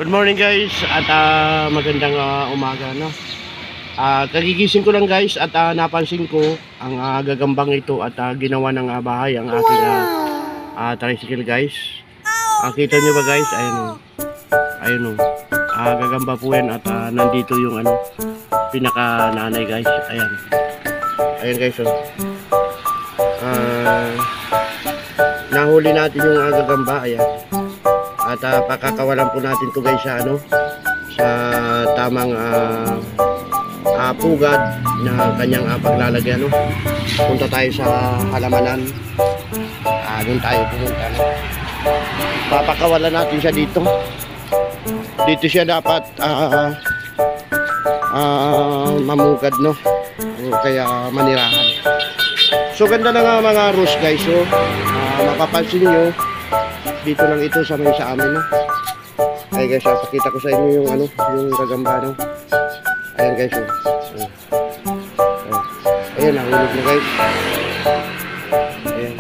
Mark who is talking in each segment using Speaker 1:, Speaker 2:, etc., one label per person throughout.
Speaker 1: Good morning guys at magandang umaga no. Kagigising ko lang guys at napansin ko ang gagambang ito at ginawa ng bahay ang aking tricycle guys. Kita nyo ba guys? Ayun o. Gagamba po yan at nandito yung pinaka nanay guys. Ayan guys oh. Nahuli natin yung gagamba. Ayan. At pakakawalan po natin to guys sa sa tamang pugad na kanyang paglalagyan punta tayo sa halamanan. Doon tayo pumunta papakawalan natin siya dito siya dapat mamugad kaya manirahan. So ganda na nga mga rose guys. So mapapansin nyo dito lang ito sa amin Ay guys, pakita ko sa inyo yung yung gagamba Ayan guys Ayan, nahulog na guys. Ayan.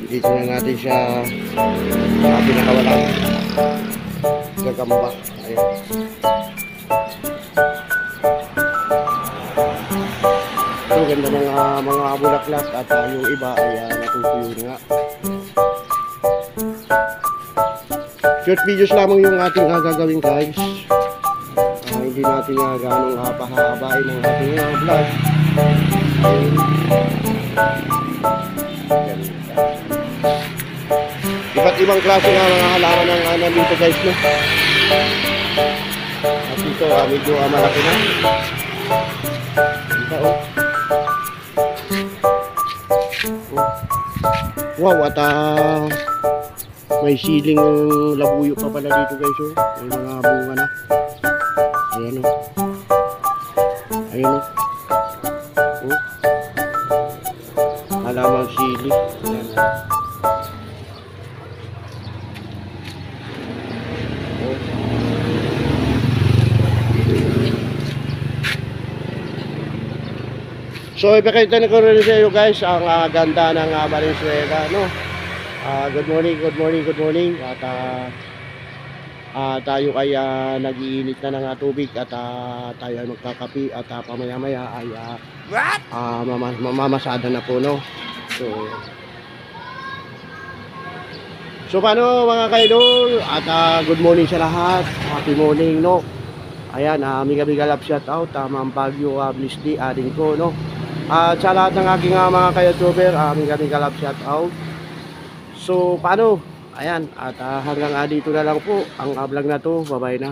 Speaker 1: Dito na natin siya pinakawalan gagamba. Ayan. So ganda ng mga bulaklak at yung iba ay natutuyo nga. Short videos lamang yung ating gagawin guys. Hindi natin ganong pahabain ng ating vlog. Iba't ibang klase ng mga halaman ng nandito guys At ito medyo malaki na. Wow, at may siling labuyo pa pala dito guys may mga bunga na. Ayan Ayan halamang sili. Ayan So ipakita ko rin sa iyo guys ang ganda ng Valenzuela good morning at tayo ay nag-iinit na ng tubig at tayo ay magkakapi at pamaya-maya ay mamamasada na po So paano mga kaidol at good morning sa lahat, happy morning Ayan, miga love shout out Ma'am Baguio Bliss D ading ko at sa lahat ng aking mga ka-YouTuber miga love shout out. So paano? Ayan, at hanggang dito na lang po ang vlog na to. Bye-bye na.